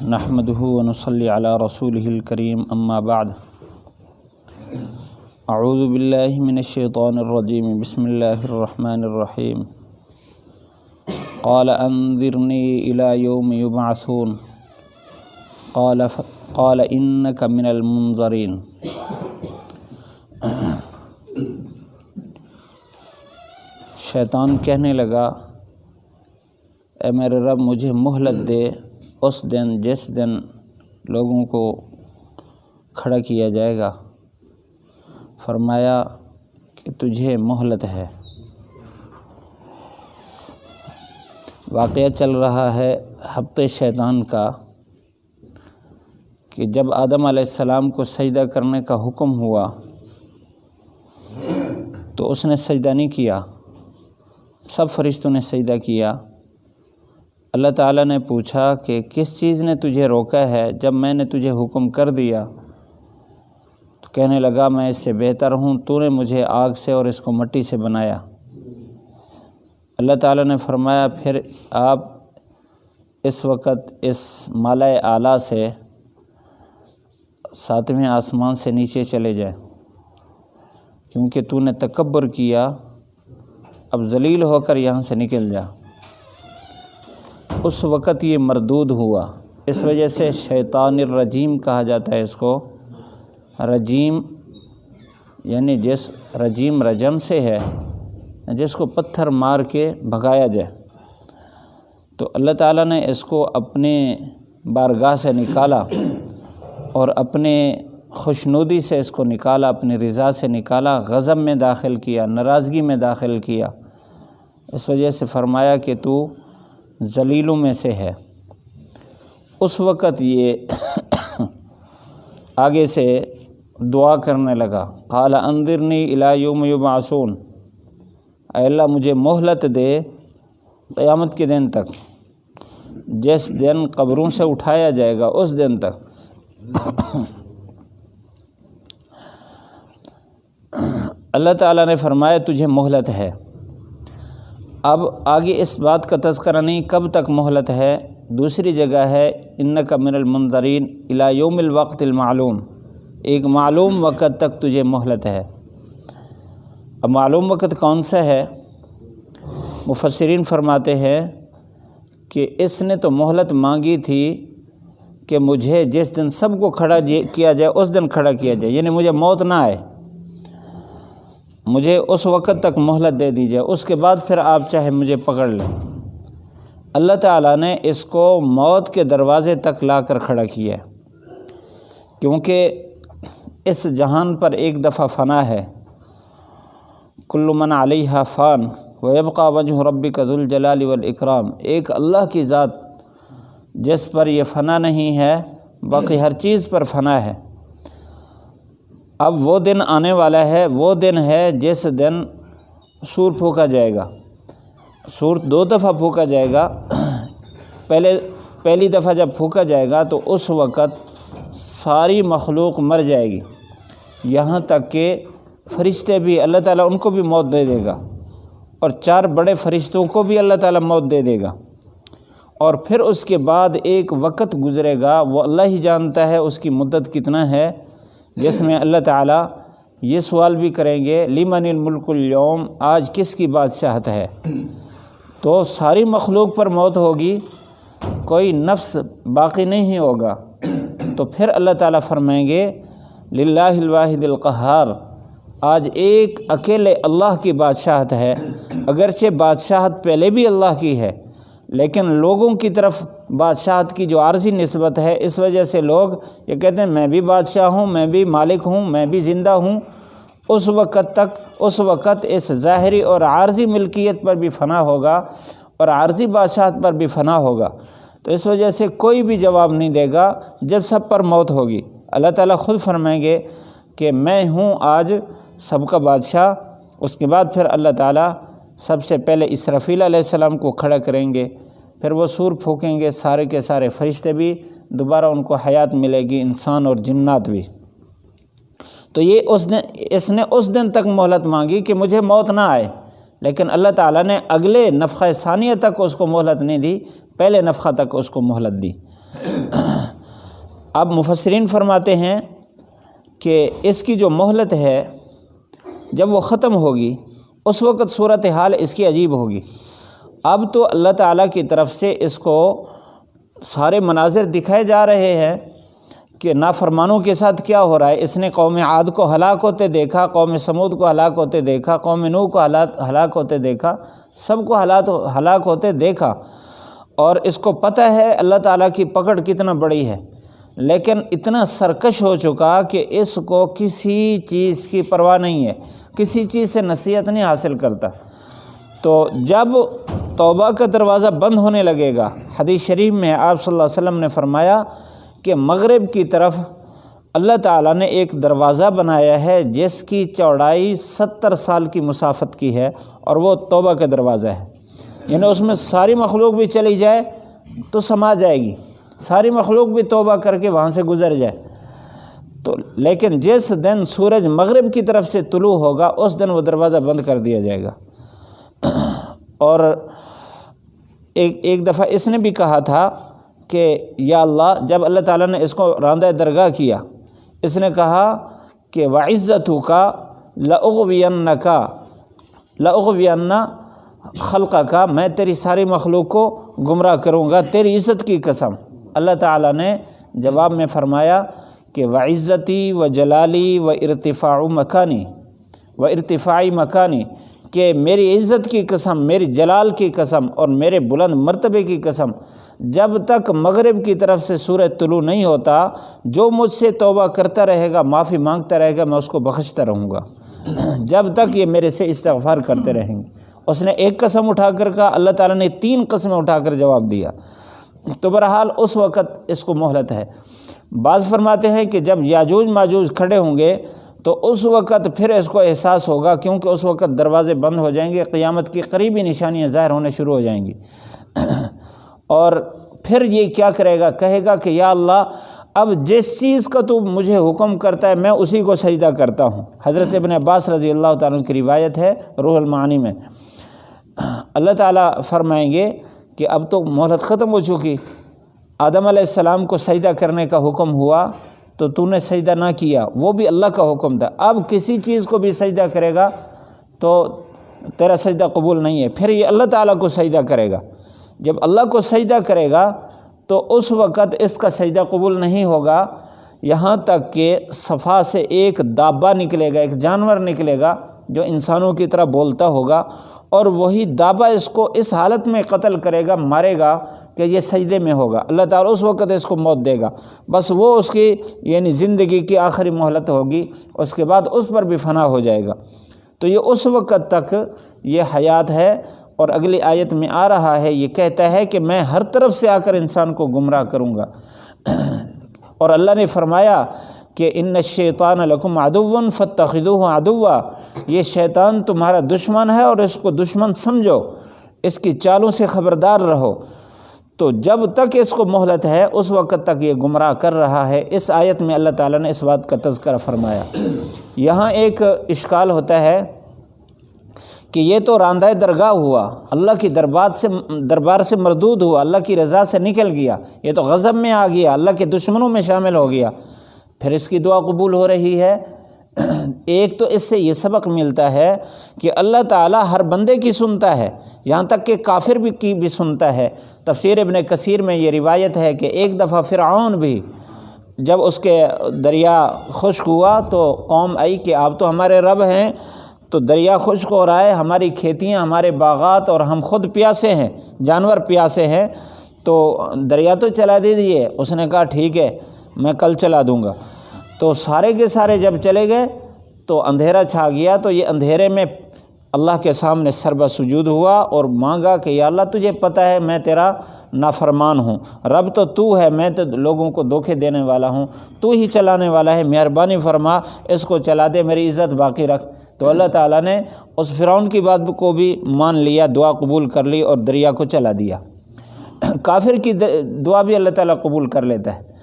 نحمده ونصلي على رسوله الكريم اما بعد اعوذ باللہ من الشیطان الرجیم بسم اللہ الرحمن الرحیم قال انذرنی الی یوم یبعثون قال انک من المنظرین۔ شیطان کہنے لگا اے میرے رب مجھے مہلت دے اس دن جس دن لوگوں کو کھڑا کیا جائے گا۔ فرمایا کہ تجھے مہلت ہے۔ واقعہ چل رہا ہے ہبط شیطان کا کہ جب آدم علیہ السلام کو سجدہ کرنے کا حکم ہوا تو اس نے سجدہ نہیں کیا، سب فرشتوں نے سجدہ کیا۔ اللہ تعالیٰ نے پوچھا کہ کس چیز نے تجھے روکا ہے جب میں نے تجھے حکم کر دیا؟ تو کہنے لگا میں اس سے بہتر ہوں، تو نے مجھے آگ سے اور اس کو مٹی سے بنایا۔ اللہ تعالیٰ نے فرمایا پھر آپ اس وقت اس مالائے اعلیٰ سے 7ویں آسمان سے نیچے چلے جائیں، کیونکہ تو نے تکبر کیا، اب ذلیل ہو کر یہاں سے نکل جا۔ اس وقت یہ مردود ہوا، اس وجہ سے شیطان الرجیم کہا جاتا ہے اس کو۔ رجیم یعنی جس رجیم رجم سے ہے، جس کو پتھر مار کے بھگایا جائے۔ تو اللہ تعالیٰ نے اس کو اپنے بارگاہ سے نکالا اور اپنے خوشنودی سے اس کو نکالا، اپنی رضا سے نکالا، غضب میں داخل کیا، ناراضگی میں داخل کیا۔ اس وجہ سے فرمایا کہ تو ذلیلوں میں سے ہے۔ اس وقت یہ آگے سے دعا کرنے لگا، قال انذرنی الی یوم یبعثون، اے اللہ مجھے مہلت دے قیامت کے دن تک، جس دن قبروں سے اٹھایا جائے گا اس دن تک۔ اللہ تعالیٰ نے فرمایا تجھے مہلت ہے۔ اب آگے اس بات کا تذکرہ نہیں کب تک مہلت ہے، دوسری جگہ ہے انک من المنظرین الی یوم الوقت المعلوم، ایک معلوم وقت تک تجھے مہلت ہے۔ اب معلوم وقت کون سا ہے؟ مفسرین فرماتے ہیں کہ اس نے تو مہلت مانگی تھی کہ مجھے جس دن سب کو کھڑا کیا جائے اس دن کھڑا کیا جائے، یعنی مجھے موت نہ آئے، مجھے اس وقت تک مہلت دے دی جائے، اس کے بعد پھر آپ چاہے مجھے پکڑ لیں۔ اللہ تعالیٰ نے اس کو موت کے دروازے تک لا کر کھڑا کیا ہے، کیونکہ اس جہان پر ایک دفعہ فنا ہے۔ کل من علیہا فان ویبقى وجہ ربک ذو الجلال والاکرام، ایک اللہ کی ذات جس پر یہ فنا نہیں ہے، باقی ہر چیز پر فنا ہے۔ اب وہ دن آنے والا ہے، وہ دن ہے جس دن سور پھونکا جائے گا۔ سور 2 دفعہ پھونکا جائے گا، پہلی دفعہ جب پھونکا جائے گا تو اس وقت ساری مخلوق مر جائے گی، یہاں تک کہ فرشتے بھی، اللہ تعالیٰ ان کو بھی موت دے دے گا، اور 4 بڑے فرشتوں کو بھی اللہ تعالیٰ موت دے دے گا۔ اور پھر اس کے بعد ایک وقت گزرے گا، وہ اللہ ہی جانتا ہے اس کی مدت کتنا ہے، جس میں اللہ تعالیٰ یہ سوال بھی کریں گے لمن الملک اليوم، آج کس کی بادشاہت ہے؟ تو ساری مخلوق پر موت ہوگی، کوئی نفس باقی نہیں ہوگا۔ تو پھر اللہ تعالیٰ فرمائیں گے للہ الواحد القہار، آج ایک اکیلے اللہ کی بادشاہت ہے۔ اگرچہ بادشاہت پہلے بھی اللہ کی ہے، لیکن لوگوں کی طرف بادشاہت کی جو عارضی نسبت ہے، اس وجہ سے لوگ یہ کہتے ہیں میں بھی بادشاہ ہوں، میں بھی مالک ہوں، میں بھی زندہ ہوں۔ اس وقت اس ظاہری اور عارضی ملکیت پر بھی فنا ہوگا اور عارضی بادشاہت پر بھی فنا ہوگا۔ تو اس وجہ سے کوئی بھی جواب نہیں دے گا جب سب پر موت ہوگی۔ اللہ تعالیٰ خود فرمائیں گے کہ میں ہوں آج سب کا بادشاہ۔ اس کے بعد پھر اللہ تعالیٰ سب سے پہلے اسرافیل علیہ السلام کو کھڑا کریں گے، پھر وہ سور پھونکیں گے، سارے کے سارے فرشتے بھی دوبارہ ان کو حیات ملے گی، انسان اور جنات بھی۔ تو یہ اس نے اس دن تک مہلت مانگی کہ مجھے موت نہ آئے، لیکن اللہ تعالیٰ نے اگلے نفخہ ثانیہ تک اس کو مہلت نہیں دی، پہلے نفخہ تک اس کو مہلت دی۔ اب مفسرین فرماتے ہیں کہ اس کی جو مہلت ہے جب وہ ختم ہوگی اس وقت صورتحال اس کی عجیب ہوگی۔ اب تو اللہ تعالیٰ کی طرف سے اس کو سارے مناظر دکھائے جا رہے ہیں کہ نافرمانوں کے ساتھ کیا ہو رہا ہے۔ اس نے قوم عاد کو ہلاک ہوتے دیکھا، قوم سمود کو ہلاک ہوتے دیکھا، قوم نوح کو ہلاک ہوتے دیکھا، سب کو ہلاک ہوتے دیکھا، اور اس کو پتہ ہے اللہ تعالیٰ کی پکڑ کتنا بڑی ہے، لیکن اتنا سرکش ہو چکا کہ اس کو کسی چیز کی پرواہ نہیں ہے، کسی چیز سے نصیحت نہیں حاصل کرتا۔ تو جب توبہ کا دروازہ بند ہونے لگے گا، حدیث شریف میں آپ صلی اللہ علیہ وسلم نے فرمایا کہ مغرب کی طرف اللہ تعالیٰ نے ایک دروازہ بنایا ہے جس کی چوڑائی 70 سال کی مسافت کی ہے، اور وہ توبہ کا دروازہ ہے، یعنی اس میں ساری مخلوق بھی چلی جائے تو سما جائے گی، ساری مخلوق بھی توبہ کر کے وہاں سے گزر جائے تو، لیکن جس دن سورج مغرب کی طرف سے طلوع ہوگا اس دن وہ دروازہ بند کر دیا جائے گا۔ اور ایک دفعہ اس نے بھی کہا تھا کہ یا اللہ، جب اللہ تعالیٰ نے اس کو راندہ درگاہ کیا، اس نے کہا کہ وعزتک لأغوین خلقک، میں تیری ساری مخلوق کو گمراہ کروں گا تیری عزت کی قسم۔ اللہ تعالیٰ نے جواب میں فرمایا کہ وعزتی و جلالی و ارتفاعی مکانی، کہ میری عزت کی قسم، میری جلال کی قسم اور میرے بلند مرتبے کی قسم، جب تک مغرب کی طرف سے سورج طلوع نہیں ہوتا، جو مجھ سے توبہ کرتا رہے گا، معافی مانگتا رہے گا، میں اس کو بخشتا رہوں گا جب تک یہ میرے سے استغفار کرتے رہیں گے۔ اس نے ایک قسم اٹھا کر کہا، اللہ تعالیٰ نے 3 قسمیں اٹھا کر جواب دیا۔ تو بہرحال اس وقت اس کو مہلت ہے۔ بعض فرماتے ہیں کہ جب یاجوج ماجوج کھڑے ہوں گے تو اس وقت پھر اس کو احساس ہوگا، کیونکہ اس وقت دروازے بند ہو جائیں گے، قیامت کی قریبی نشانیاں ظاہر ہونے شروع ہو جائیں گی، اور پھر یہ کیا کرے گا، کہے گا کہ یا اللہ، اب جس چیز کا تو مجھے حکم کرتا ہے میں اسی کو سجدہ کرتا ہوں۔ حضرت ابن عباس رضی اللہ تعالیٰ عنہ کی روایت ہے روح المعانی میں، اللہ تعالیٰ فرمائیں گے کہ اب تو مہلت ختم ہو چکی، آدم علیہ السلام کو سجدہ کرنے کا حکم ہوا تو نے سجدہ نہ کیا، وہ بھی اللہ کا حکم تھا، اب کسی چیز کو بھی سجدہ کرے گا تو تیرا سجدہ قبول نہیں ہے۔ پھر یہ اللہ تعالیٰ کو سجدہ کرے گا، جب اللہ کو سجدہ کرے گا تو اس وقت اس کا سجدہ قبول نہیں ہوگا، یہاں تک کہ صفا سے ایک دابہ نکلے گا، ایک جانور نکلے گا جو انسانوں کی طرح بولتا ہوگا، اور وہی دابہ اس کو اس حالت میں قتل کرے گا، مارے گا کہ یہ سجدے میں ہوگا۔ اللہ تعالیٰ اس وقت اس کو موت دے گا، بس وہ اس کی یعنی زندگی کی آخری مہلت ہوگی، اس کے بعد اس پر بھی فنا ہو جائے گا۔ تو یہ اس وقت تک یہ حیات ہے، اور اگلی آیت میں آ رہا ہے، یہ کہتا ہے کہ میں ہر طرف سے آ کر انسان کو گمراہ کروں گا۔ اور اللہ نے فرمایا کہ ان الشیطان لکم عدو فاتخذوہ عدوا، یہ شیطان تمہارا دشمن ہے اور اس کو دشمن سمجھو، اس کی چالوں سے خبردار رہو۔ تو جب تک اس کو مہلت ہے اس وقت تک یہ گمراہ کر رہا ہے۔ اس آیت میں اللہ تعالیٰ نے اس بات کا تذکرہ فرمایا۔ یہاں ایک اشکال ہوتا ہے کہ یہ تو راندہ درگاہ ہوا، اللہ کی دربار سے مردود ہوا، اللہ کی رضا سے نکل گیا، یہ تو غضب میں آ گیا، اللہ کے دشمنوں میں شامل ہو گیا، پھر اس کی دعا قبول ہو رہی ہے۔ ایک تو اس سے یہ سبق ملتا ہے کہ اللہ تعالیٰ ہر بندے کی سنتا ہے، یہاں تک کہ کافر کی بھی سنتا ہے۔ تفسیر ابن کثیر میں یہ روایت ہے کہ ایک دفعہ فرعون بھی جب اس کے دریا خشک ہوا تو قوم آئی کہ آپ تو ہمارے رب ہیں، تو دریا خشک ہو رہا ہے، ہماری کھیتیاں، ہمارے باغات، اور ہم خود پیاسے ہیں، جانور پیاسے ہیں، تو دریا تو چلا دیجیے۔ اس نے کہا ٹھیک ہے، میں کل چلا دوں گا۔ تو سارے کے سارے جب چلے گئے تو اندھیرا چھا گیا، تو یہ اندھیرے میں اللہ کے سامنے سربہ سجود ہوا اور مانگا کہ یا اللہ تجھے پتہ ہے میں تیرا نافرمان ہوں، رب تو تو ہے، میں تو لوگوں کو دھوکے دینے والا ہوں، تو ہی چلانے والا ہے، مہربانی فرما اس کو چلا دے، میری عزت باقی رکھ۔ تو اللہ تعالیٰ نے اس فرعون کی بات کو بھی مان لیا، دعا قبول کر لی اور دریا کو چلا دیا۔ کافر کی دعا بھی اللہ تعالیٰ قبول کر لیتا ہے۔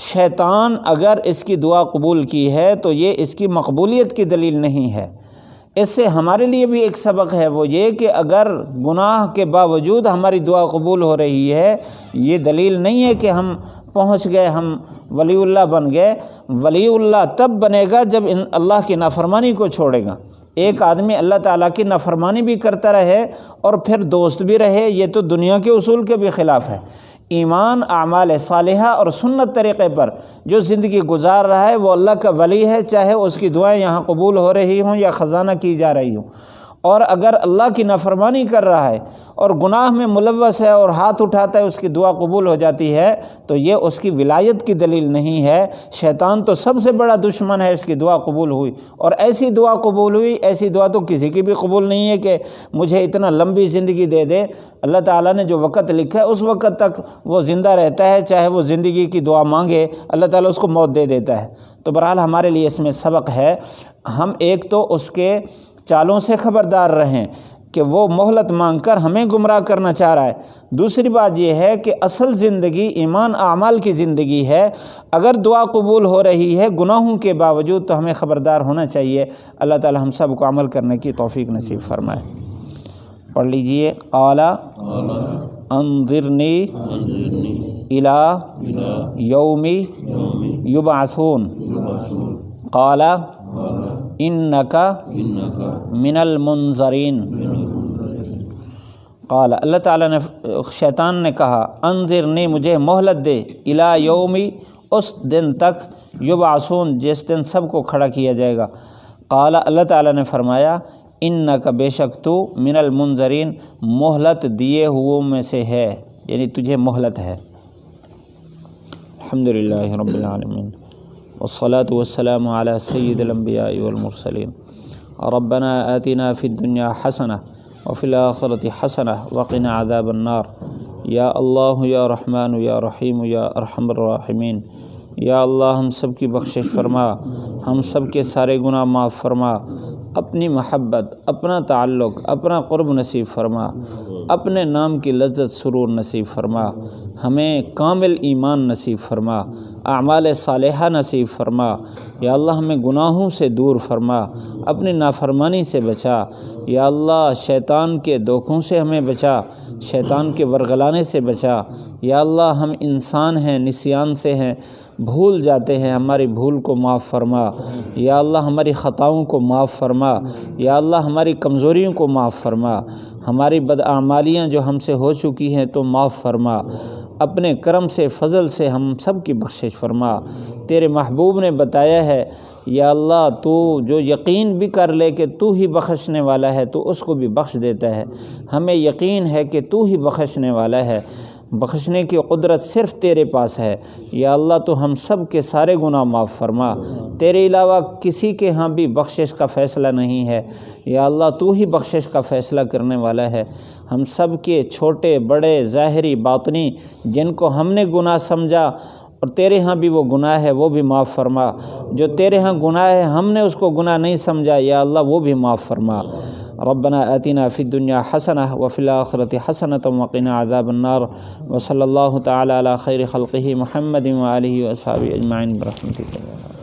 شیطان اگر اس کی دعا قبول کی ہے تو یہ اس کی مقبولیت کی دلیل نہیں ہے، اس سے ہمارے لیے بھی ایک سبق ہے، وہ یہ کہ اگر گناہ کے باوجود ہماری دعا قبول ہو رہی ہے، یہ دلیل نہیں ہے کہ ہم پہنچ گئے، ہم ولی اللہ بن گئے۔ ولی اللہ تب بنے گا جب اللہ کی نافرمانی کو چھوڑے گا۔ ایک آدمی اللہ تعالیٰ کی نافرمانی بھی کرتا رہے اور پھر دوست بھی رہے، یہ تو دنیا کے اصول کے بھی خلاف ہے۔ ایمان، اعمال صالحہ اور سنت طریقے پر جو زندگی گزار رہا ہے وہ اللہ کا ولی ہے، چاہے اس کی دعائیں یہاں قبول ہو رہی ہوں یا خزانہ کی جا رہی ہوں۔ اور اگر اللہ کی نافرمانی کر رہا ہے اور گناہ میں ملوث ہے اور ہاتھ اٹھاتا ہے، اس کی دعا قبول ہو جاتی ہے، تو یہ اس کی ولایت کی دلیل نہیں ہے۔ شیطان تو سب سے بڑا دشمن ہے، اس کی دعا قبول ہوئی، اور ایسی دعا قبول ہوئی، ایسی دعا تو کسی کی بھی قبول نہیں ہے کہ مجھے اتنا لمبی زندگی دے دے۔ اللہ تعالیٰ نے جو وقت لکھا ہے اس وقت تک وہ زندہ رہتا ہے، چاہے وہ زندگی کی دعا مانگے اللہ تعالیٰ اس کو موت دے دیتا ہے۔ تو بہرحال ہمارے لیے اس میں سبق ہے، ہم ایک تو اس کے چالوں سے خبردار رہیں کہ وہ مہلت مانگ کر ہمیں گمراہ کرنا چاہ رہا ہے۔ دوسری بات یہ ہے کہ اصل زندگی ایمان اعمال کی زندگی ہے، اگر دعا قبول ہو رہی ہے گناہوں کے باوجود تو ہمیں خبردار ہونا چاہیے۔ اللہ تعالی ہم سب کو عمل کرنے کی توفیق نصیب فرمائے۔ پڑھ لیجئے، قال انظرنی الی یوم یبعثون قال انک من المنظرین۔ قال، اللہ تعالیٰ نے، شیطان نے کہا، انظرنی، مجھے مہلت دے، الی یومی، اس دن تک، یبعثون، جس دن سب کو کھڑا کیا جائے گا۔ قال، اللہ تعالیٰ نے فرمایا، انک، بے شک تو، من المنظرین، مہلت دیے ہوئوں میں سے ہے، یعنی تجھے مہلت ہے۔ الحمدللہ رب العالمین، والصلاة والسلام علی سید الانبیاء والمرسلین۔ ربنا آتنا فی الدنیا حسنہ وفی الآخرۃ حسنہ وقنا عذاب النار۔ یا اللہ یا رحمن یا رحیم یا ارحم الراحمین۔ یا اللہ ہم سب کی بخشش فرما، ہم سب کے سارے گناہ معاف فرما، اپنی محبت، اپنا تعلق، اپنا قرب نصیب فرما، اپنے نام کی لذت سرور نصیب فرما، ہمیں کامل ایمان نصیب فرما، اعمال صالحہ نصیب فرما۔ یا اللہ ہمیں گناہوں سے دور فرما، اپنی نافرمانی سے بچا۔ یا اللہ شیطان کے دھوکوں سے ہمیں بچا، شیطان کے ورغلانے سے بچا۔ یا اللہ ہم انسان ہیں، نسیان سے ہیں، بھول جاتے ہیں، ہماری بھول کو معاف فرما۔ یا اللہ ہماری خطاؤں کو معاف فرما۔ یا اللہ ہماری کمزوریوں کو معاف فرما، ہماری بداعمالیاں جو ہم سے ہو چکی ہیں تو معاف فرما۔ اپنے کرم سے، فضل سے ہم سب کی بخشش فرما۔ تیرے محبوب نے بتایا ہے، یا اللہ تو جو یقین بھی کر لے کہ تو ہی بخشنے والا ہے تو اس کو بھی بخش دیتا ہے۔ ہمیں یقین ہے کہ تو ہی بخشنے والا ہے، بخشنے کی قدرت صرف تیرے پاس ہے۔ یا اللہ تو ہم سب کے سارے گناہ معاف فرما، تیرے علاوہ کسی کے ہاں بھی بخشش کا فیصلہ نہیں ہے۔ یا اللہ تو ہی بخشش کا فیصلہ کرنے والا ہے۔ ہم سب کے چھوٹے بڑے، ظاہری باطنی، جن کو ہم نے گناہ سمجھا اور تیرے ہاں بھی وہ گناہ ہے، وہ بھی معاف فرما۔ جو تیرے ہاں گناہ ہے ہم نے اس کو گناہ نہیں سمجھا، یا اللہ وہ بھی معاف فرما۔ ربنا آتنا فی الدنیا حسنہ وفی الآخرۃ حسنۃ وقنا عذاب النار۔ وصلی اللہ تعالی علی خیر خلقہ محمد وآلہ وصحبہ اجمعین برحمتک۔